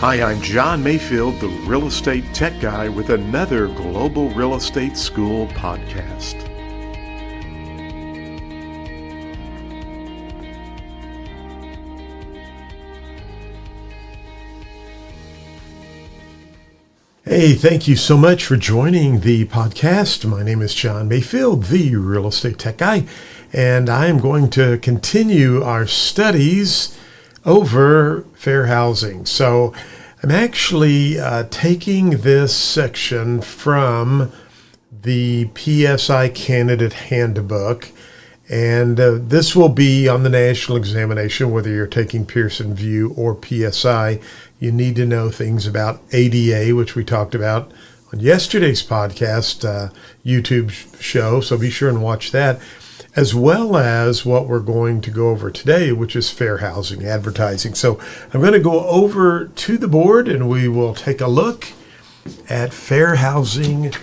Hi, I'm John Mayfield, the real estate tech guy with another Global Real Estate School podcast. Hey, thank you so much for joining the podcast. My name is John Mayfield, the real estate tech guy, and I am going to continue our studies over fair housing. So I'm actually taking this section from the PSI Candidate Handbook, and this will be on the national examination, whether you're taking Pearson Vue or PSI. You need to know things about ADA, which we talked about on yesterday's podcast, YouTube show, so be sure and watch that, as well as what we're going to go over today, which is fair housing advertising. So I'm going to go over to the board and we will take a look at fair housing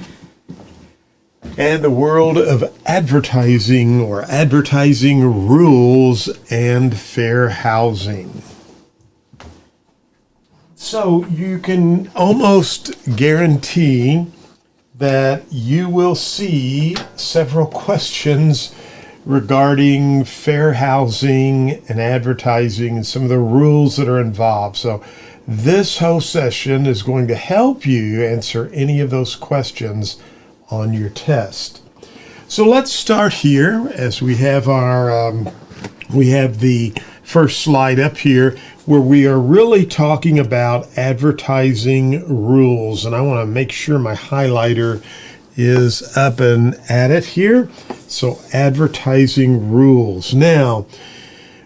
and the world of advertising, or advertising rules and fair housing. So you can almost guarantee that you will see several questions regarding fair housing and advertising and some of the rules that are involved. So this whole session is going to help you answer any of those questions on your test. So let's start here as we have the first slide up here, where we are really talking about advertising rules. And I want to make sure my highlighter is up and at it here. So advertising rules. Now,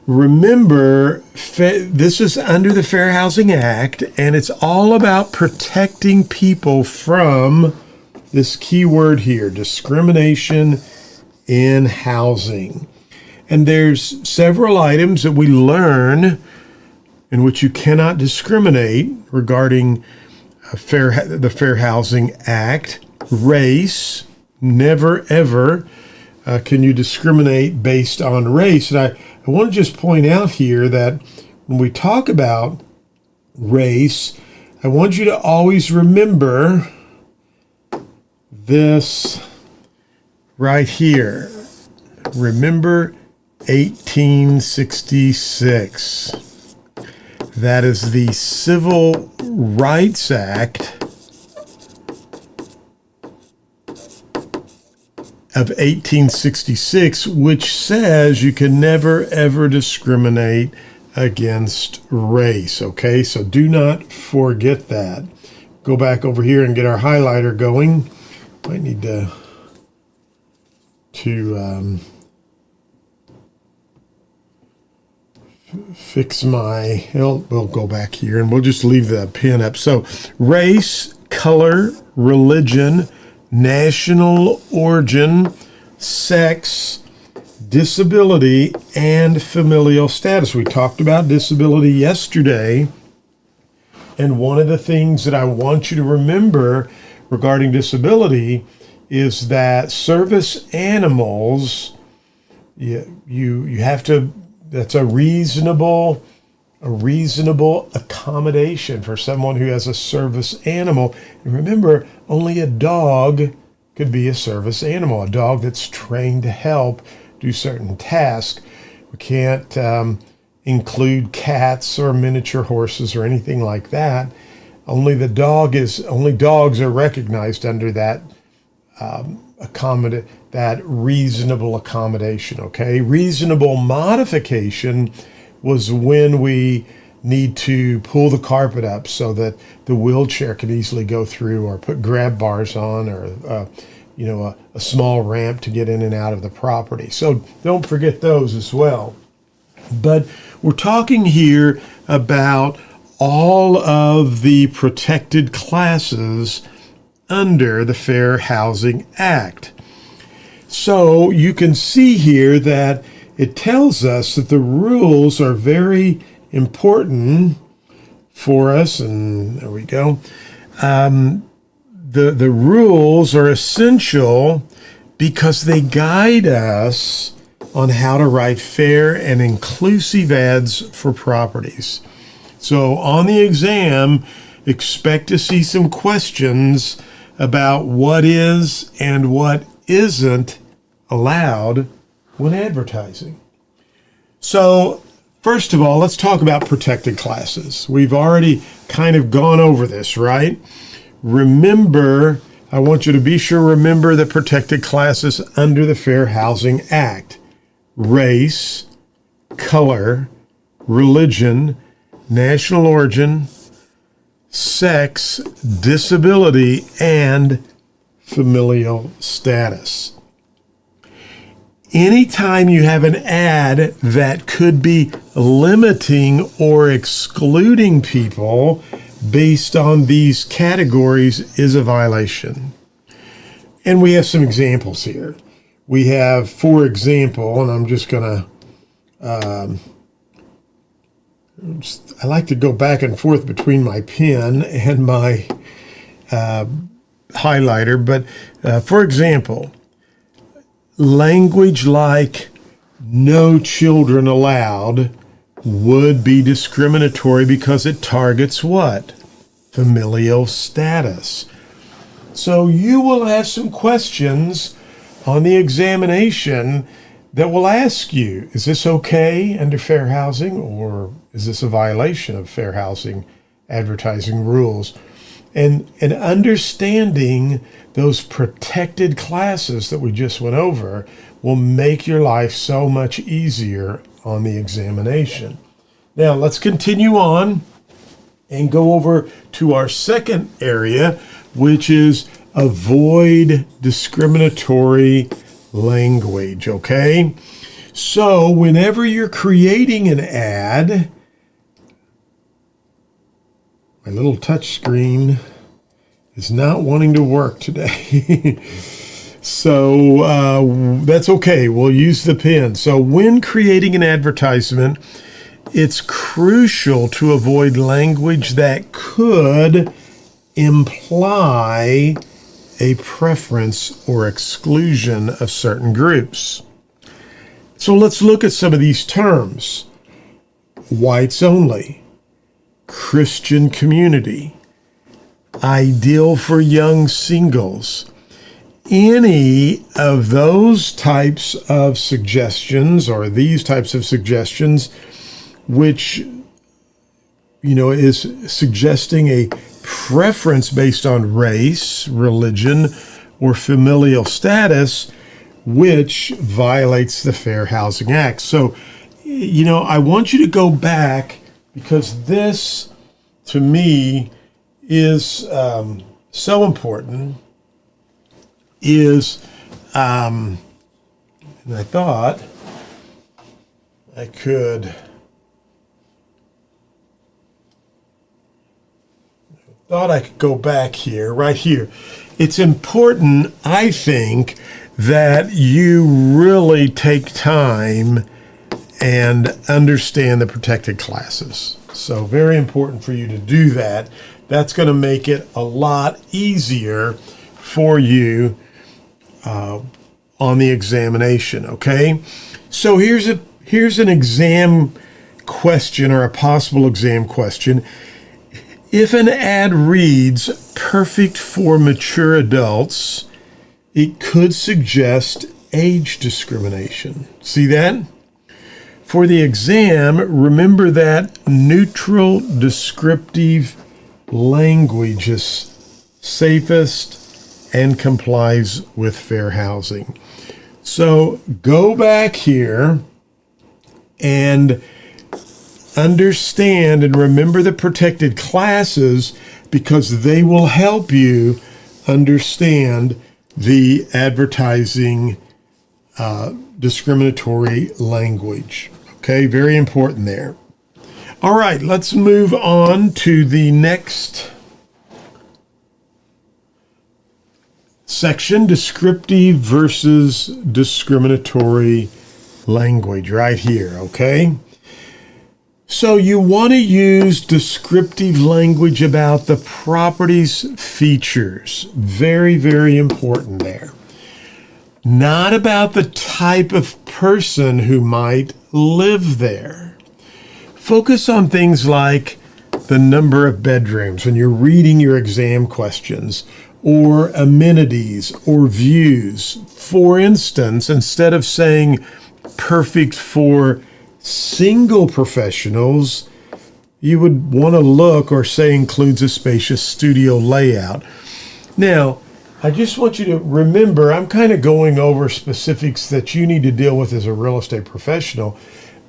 remember, this is under the Fair Housing Act, and it's all about protecting people from this key word here, discrimination in housing. And there's several items that we learn in which you cannot discriminate regarding the Fair Housing Act. Race, never ever can you discriminate based on race. And I want to just point out here that when we talk about race, I want you to always remember this right here. Remember 1866. That is the Civil Rights Act of 1866, which says you can never ever discriminate against race. Okay, so do not forget that. Go back over here and get our highlighter going. I need to fix my, we'll go back here and we'll just leave the pen up. So race, color, religion, national origin, sex, disability, and familial status. We talked about disability yesterday, and one of the things that I want you to remember regarding disability is that service animals, you have to, that's a reasonable accommodation for someone who has a service animal. And remember, only a dog could be a service animal, a dog that's trained to help do certain tasks. We can't include cats or miniature horses or anything like that. Only dogs are recognized under that that reasonable accommodation. Okay, reasonable modification was when we need to pull the carpet up so that the wheelchair can easily go through, or put grab bars on, or a small ramp to get in and out of the property. So don't forget those as well. But we're talking here about all of the protected classes under the Fair Housing Act. So you can see here that it tells us that the rules are very important for us, and there we go. The rules are essential because they guide us on how to write fair and inclusive ads for properties. So on the exam, expect to see some questions about what is and what isn't allowed when advertising. So first of all, let's talk about protected classes. We've already kind of gone over this, right? Remember, I want you to be sure remember the protected classes under the Fair Housing Act: race, color, religion, national origin, sex, disability, and familial status. Anytime you have an ad that could be limiting or excluding people based on these categories is a violation. And we have some examples here. We have, for example, and I'm just going to, I like to go back and forth between my pen and my highlighter, but for example, language like "no children allowed" would be discriminatory because it targets what? Familial status. So you will have some questions on the examination that will ask you, is this okay under fair housing, or is this a violation of fair housing advertising rules? And understanding those protected classes that we just went over will make your life so much easier on the examination. Now, let's continue on and go over to our second area, which is avoid discriminatory language, okay? So whenever you're creating an ad, my little touch screen is not wanting to work today. So that's okay. We'll use the pen. So when creating an advertisement, it's crucial to avoid language that could imply a preference or exclusion of certain groups. So let's look at some of these terms. Whites only, Christian community, ideal for young singles. Any of those types of suggestions, or these types of suggestions, which, is suggesting a preference based on race, religion, or familial status, which violates the Fair Housing Act. So, I want you to go back, because this, to me, is so important, and I thought I could go back here, right here. It's important, I think, that you really take time and understand the protected classes. So very important for you to do that. That's going to make it a lot easier for you on the examination, okay? So here's an exam question, or a possible exam question. If an ad reads "perfect for mature adults," it could suggest age discrimination. See that? For the exam, remember that neutral descriptive language is safest and complies with fair housing. So go back here and understand and remember the protected classes, because they will help you understand the advertising discriminatory language. Okay, very important there. All right, let's move on to the next section, descriptive versus discriminatory language, right here, okay? So you want to use descriptive language about the property's features. Very, very important there. Not about the type of person who might live there. Focus on things like the number of bedrooms when you're reading your exam questions, or amenities or views. For instance, instead of saying perfect for single professionals, you would want to look or say includes a spacious studio layout. Now, I just want you to remember, I'm kind of going over specifics that you need to deal with as a real estate professional,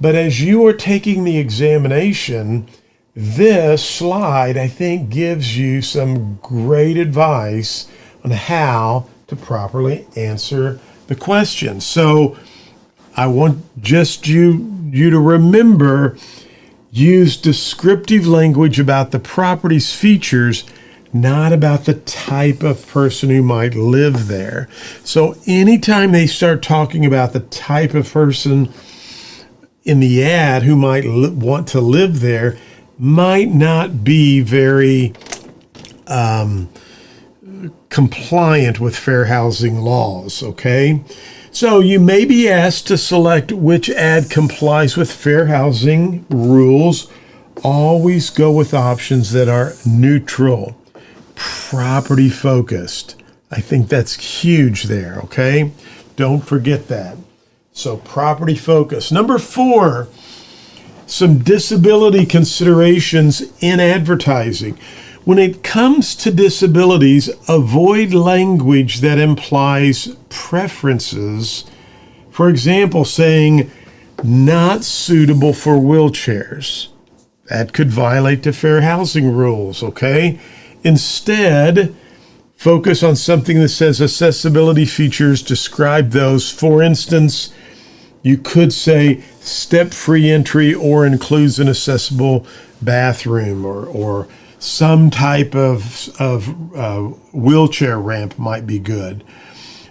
but as you are taking the examination, this slide, I think, gives you some great advice on how to properly answer the question. So I want just you to remember, use descriptive language about the property's features, not about the type of person who might live there. So anytime they start talking about the type of person in the ad who might want to live there, might not be very compliant with fair housing laws, okay? So you may be asked to select which ad complies with fair housing rules. Always go with options that are neutral, property focused. I think that's huge there, okay? Don't forget that. So property focused. Number 4, some disability considerations in advertising. When it comes to disabilities, avoid language that implies preferences. For example, saying not suitable for wheelchairs. That could violate the fair housing rules, okay? Instead, focus on something that says accessibility features, describe those. For instance, you could say step-free entry or includes an accessible bathroom, or some type of wheelchair ramp might be good.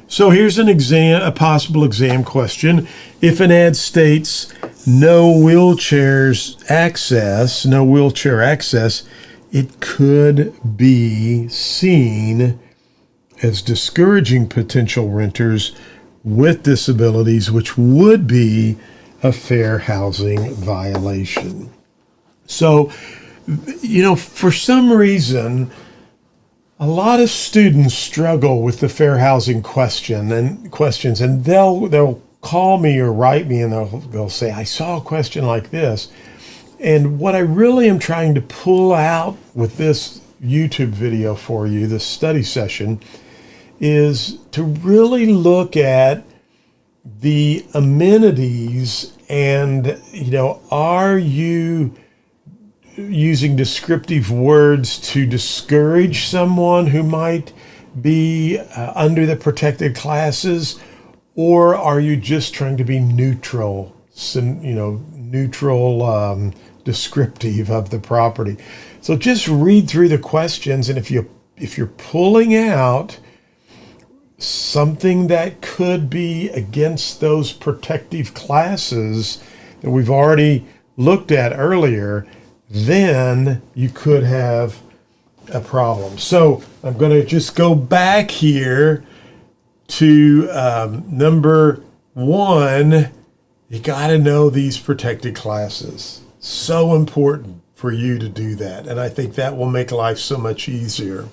So here's a possible exam question. If an ad states no wheelchair access, it could be seen as discouraging potential renters with disabilities, which would be a fair housing violation. So, for some reason, a lot of students struggle with the fair housing questions, and they'll call me or write me, and they'll say, I saw a question like this. And what I really am trying to pull out with this YouTube video for you, this study session, is to really look at the amenities and, are you using descriptive words to discourage someone who might be under the protected classes, or are you just trying to be neutral, descriptive of the property? So just read through the questions, and if you're pulling out something that could be against those protective classes that we've already looked at earlier, then you could have a problem. So I'm going to just go back here to number 1. You got to know these protected classes. So important for you to do that. And I think that will make life so much easier.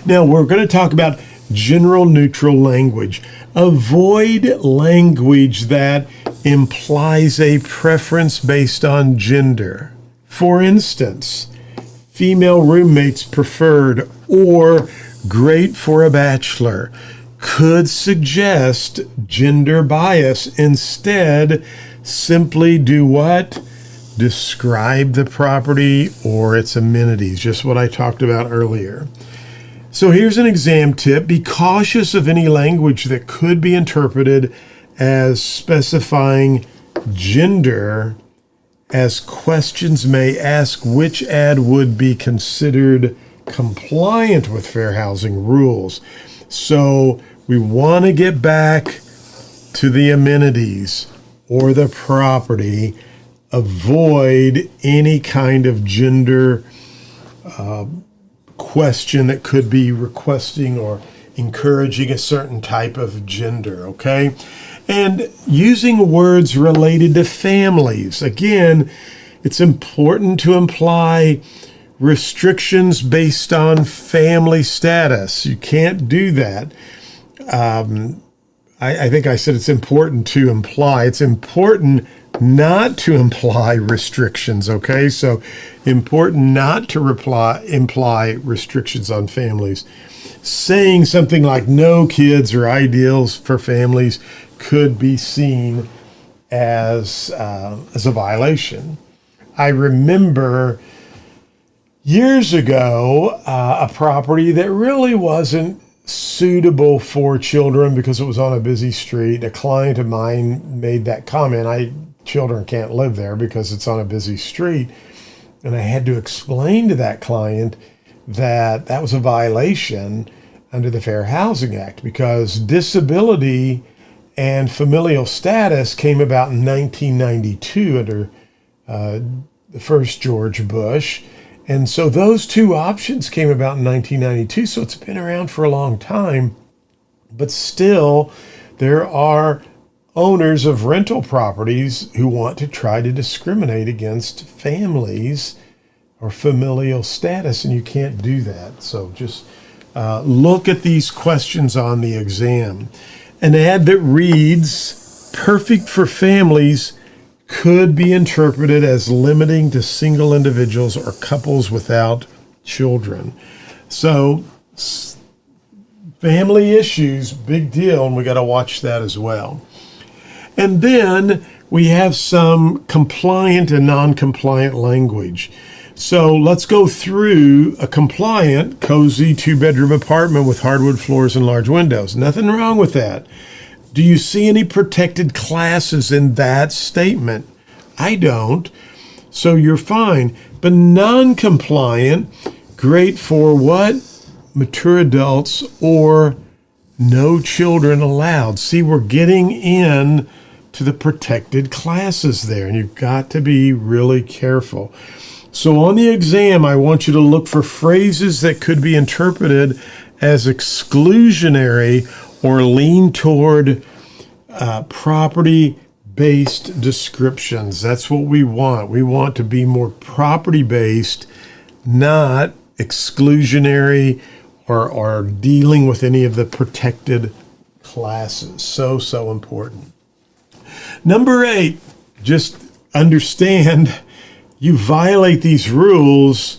Now we're going to talk about general neutral language. Avoid language that implies a preference based on gender. For instance, female roommates preferred or great for a bachelor could suggest gender bias. Instead, simply do what? Describe the property or its amenities, just what I talked about earlier. So here's an exam tip. Be cautious of any language that could be interpreted as specifying gender, as questions may ask which ad would be considered compliant with fair housing rules. So we want to get back to the amenities or the property. Avoid any kind of gender question that could be requesting or encouraging a certain type of gender, okay? And using words related to families. Again, It's important to imply restrictions based on family status. You can't do that. I think I said it's important to imply. It's important not to imply restrictions, okay? So important not to imply restrictions on families. Saying something like no kids or ideals for families could be seen as a violation. I remember years ago a property that really wasn't suitable for children because it was on a busy street. A client of mine made that comment. Children can't live there because it's on a busy street. And I had to explain to that client that that was a violation under the Fair Housing Act because disability and familial status came about in 1992 under the first George Bush. And so those two options came about in 1992. So it's been around for a long time. But still, there are owners of rental properties who want to try to discriminate against families or familial status, and you can't do that. So just look at these questions on the exam. An ad that reads, "Perfect for families," could be interpreted as limiting to single individuals or couples without children. So family issues, big deal, and we got to watch that as well. And then we have some compliant and non-compliant language. So let's go through a compliant, cozy 2-bedroom apartment with hardwood floors and large windows. Nothing wrong with that. Do you see any protected classes in that statement? I don't. So you're fine. But non-compliant, great for what? Mature adults or no children allowed. See, we're getting in to the protected classes there, and you've got to be really careful. So on the exam, I want you to look for phrases that could be interpreted as exclusionary or lean toward property-based descriptions. That's what we want. We want to be more property-based, not exclusionary or dealing with any of the protected classes. So important. Number 8, just understand you violate these rules,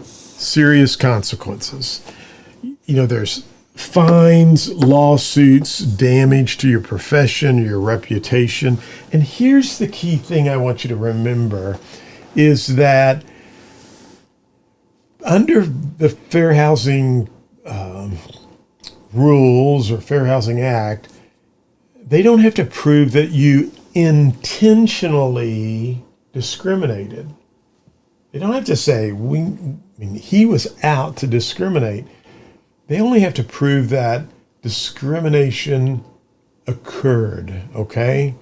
serious consequences. There's fines, lawsuits, damage to your profession, your reputation. And here's the key thing I want you to remember is that under the Fair Housing rules or Fair Housing Act, they don't have to prove that you intentionally discriminated. They don't have to say, he was out to discriminate. They only have to prove that discrimination occurred, okay?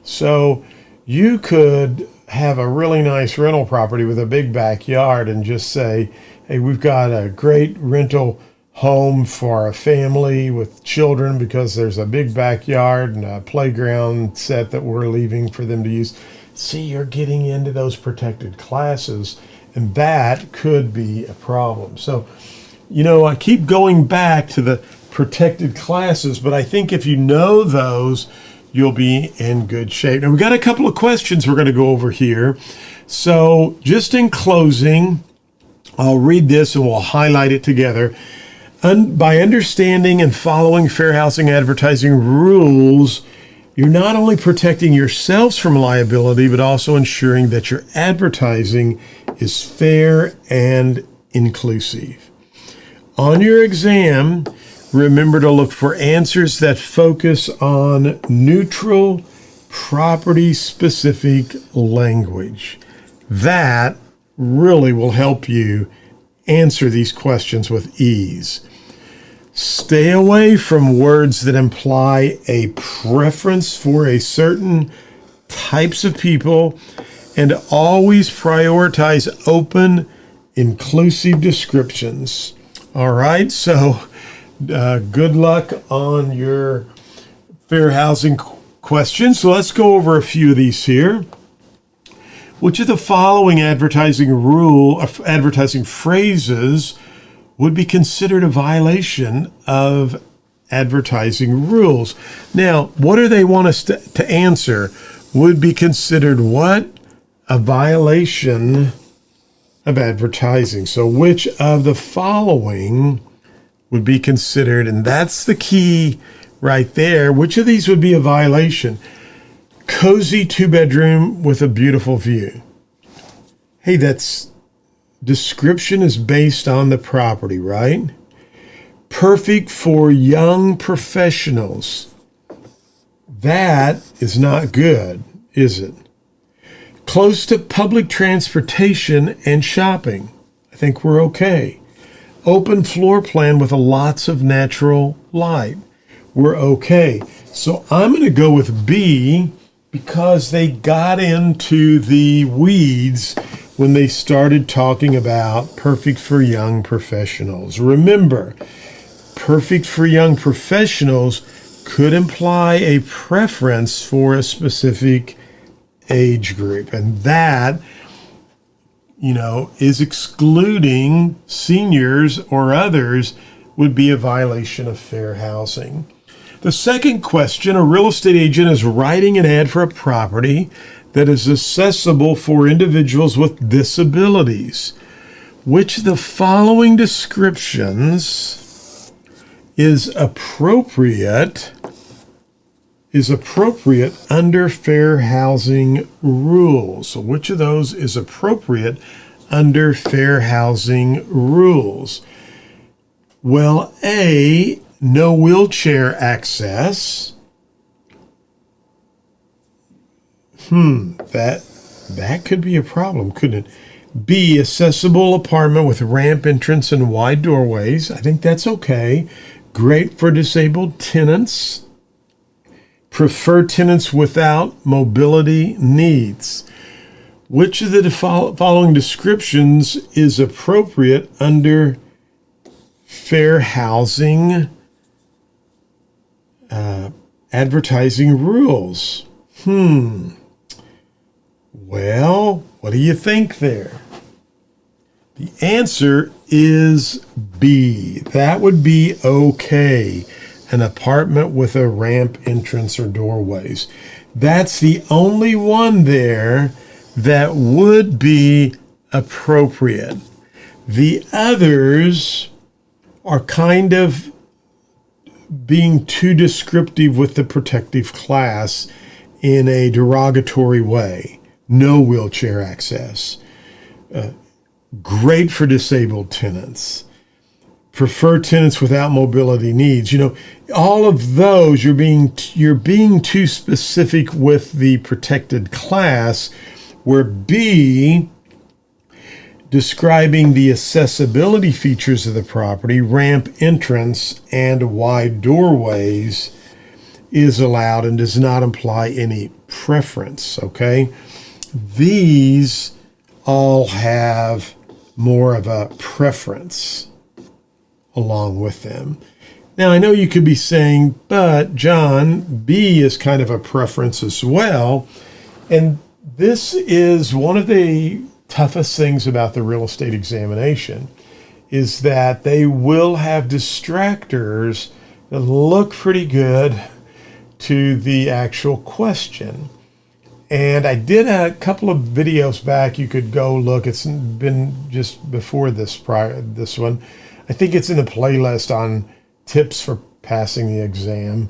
So you could have a really nice rental property with a big backyard and just say, hey, we've got a great rental home for a family with children because there's a big backyard and a playground set that we're leaving for them to use. See, you're getting into those protected classes, and that could be a problem. So, I keep going back to the protected classes, but I think if you know those, you'll be in good shape. Now, we've got a couple of questions we're going to go over here. So just in closing, I'll read this and we'll highlight it together. By understanding and following fair housing advertising rules, you're not only protecting yourselves from liability, but also ensuring that your advertising is fair and inclusive. On your exam, remember to look for answers that focus on neutral, property-specific language. That really will help you answer these questions with ease. Stay away from words that imply a preference for a certain types of people, and always prioritize open, inclusive descriptions. All right, so good luck on your fair housing questions. So let's go over a few of these here. Which of the following advertising phrases would be considered a violation of advertising rules? Now, what do they want us to answer? Would be considered what? A violation of advertising. So which of the following would be considered, and that's the key right there, which of these would be a violation? Cozy 2-bedroom with a beautiful view. Hey, that's description is based on the property, right? Perfect for young professionals. That is not good, is it? Close to public transportation and shopping. I think we're okay. Open floor plan with lots of natural light. We're okay. So I'm going to go with B because they got into the weeds when they started talking about perfect for young professionals. Remember, perfect for young professionals could imply a preference for a specific age group, and that, is excluding seniors or others would be a violation of fair housing. The second question, a real estate agent is writing an ad for a property that is accessible for individuals with disabilities. Which of the following descriptions is appropriate under fair housing rules? So which of those is appropriate under fair housing rules? Well, A, no wheelchair access. That could be a problem, couldn't it? B, accessible apartment with ramp entrance and wide doorways. I think that's okay. Great for disabled tenants. Prefer tenants without mobility needs. Which of the following descriptions is appropriate under fair housing advertising rules? Well, what do you think there? The answer is B. That would be okay. An apartment with a ramp entrance or doorways. That's the only one there that would be appropriate. The others are kind of being too descriptive with the protective class in a derogatory way. No wheelchair access. Great for disabled tenants. Prefer tenants without mobility needs. All of those, you're being too specific with the protected class, where B, describing the accessibility features of the property, ramp entrance and wide doorways, is allowed and does not imply any preference, okay? These all have more of a preference along with them. Now, I know you could be saying, but John, B is kind of a preference as well. And this is one of the toughest things about the real estate examination, is that they will have distractors that look pretty good to the actual question. And I did a couple of videos back. You could go look. It's been just before this one. I think it's in the playlist on tips for passing the exam.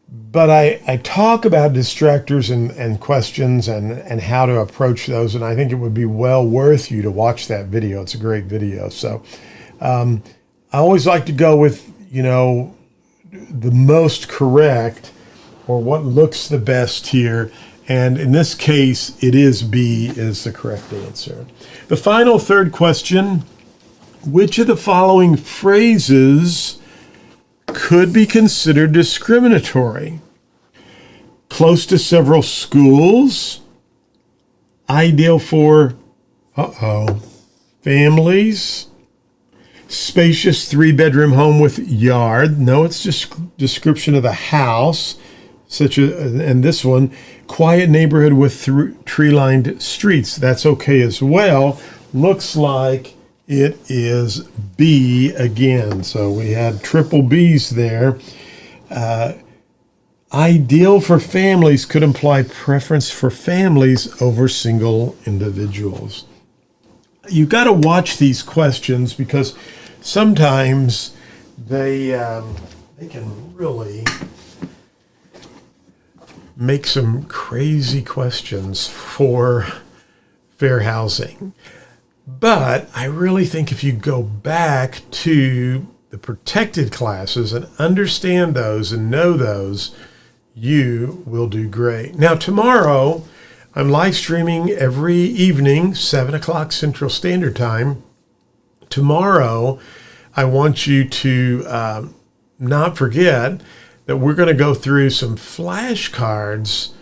But I talk about distractors and questions and how to approach those. And I think it would be well worth you to watch that video. It's a great video. So I always like to go with, the most correct or what looks the best here. And in this case, it is B is the correct answer. The final third question, which of the following phrases could be considered discriminatory? Close to several schools, ideal for, families, spacious 3-bedroom home with yard. No, it's just description of the house. and this one, quiet neighborhood with tree-lined streets. That's okay as well. Looks like it is B again. So we had triple B's there. Ideal for families could imply preference for families over single individuals. You've got to watch these questions because sometimes they can really make some crazy questions for fair housing. But I really think if you go back to the protected classes and understand those and know those, you will do great. Now, tomorrow, I'm live streaming every evening, 7 o'clock Central Standard Time. Tomorrow, I want you to not forget that we're going to go through some flashcards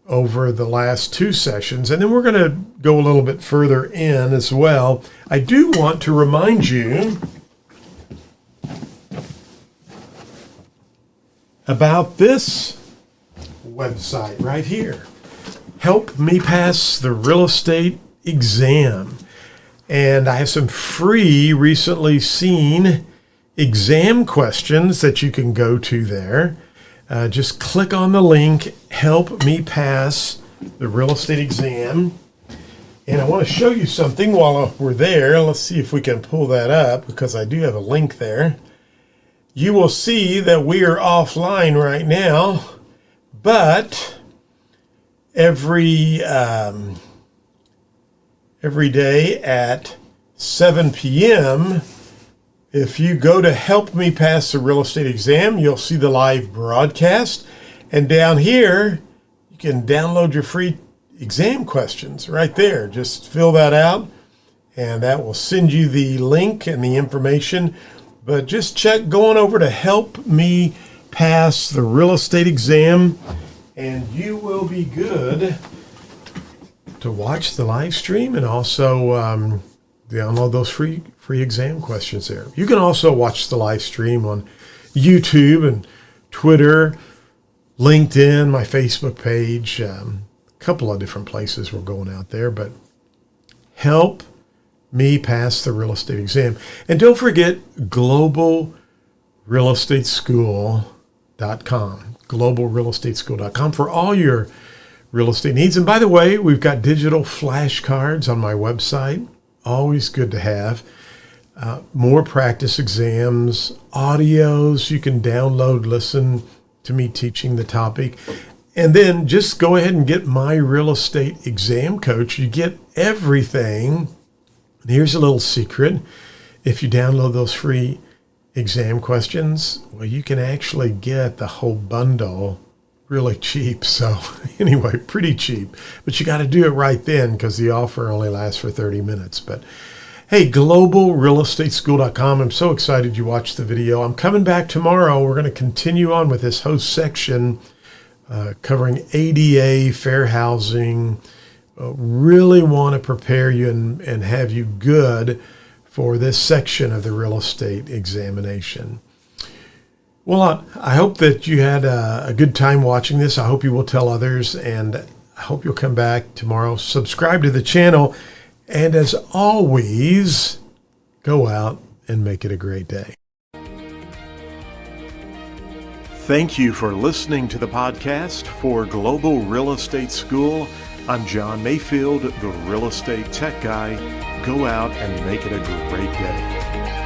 over the last 2 sessions, and then we're going to go a little bit further in as well. I do want to remind you about this website right here. Help me pass the real estate exam. And I have some free, recently seen exam questions that you can go to there. Just click on the link, Help Me Pass the Real Estate Exam. And I want to show you something while we're there. Let's see if we can pull that up because I do have a link there. You will see that we are offline right now, but every day at 7 p.m., if you go to Help Me Pass the Real Estate Exam, you'll see the live broadcast. And down here, you can download your free exam questions right there. Just fill that out, and that will send you the link and the information. But just check going over to Help Me Pass the Real Estate Exam, and you will be good to watch the live stream and also download those free exam questions there. You can also watch the live stream on YouTube and Twitter, LinkedIn, my Facebook page, a couple of different places we're going out there. But help me pass the real estate exam. And don't forget globalrealestateschool.com, globalrealestateschool.com for all your real estate needs. And by the way, we've got digital flashcards on my website. Always good to have. More practice exams, audios you can download, listen to me teaching the topic. And then just go ahead and get my real estate exam coach. You get everything. And here's a little secret. If you download those free exam questions, well, you can actually get the whole bundle really cheap. So anyway, pretty cheap. But you got to do it right then because the offer only lasts for 30 minutes. But hey, globalrealestateschool.com. I'm so excited you watched the video. I'm coming back tomorrow. We're going to continue on with this host section covering ADA, fair housing. Really want to prepare you and have you good for this section of the real estate examination. Well, I hope that you had a good time watching this. I hope you will tell others, and I hope you'll come back tomorrow. Subscribe to the channel, and as always, go out and make it a great day. Thank you for listening to the podcast for Global Real Estate School. I'm John Mayfield, the Real Estate Tech Guy. Go out and make it a great day.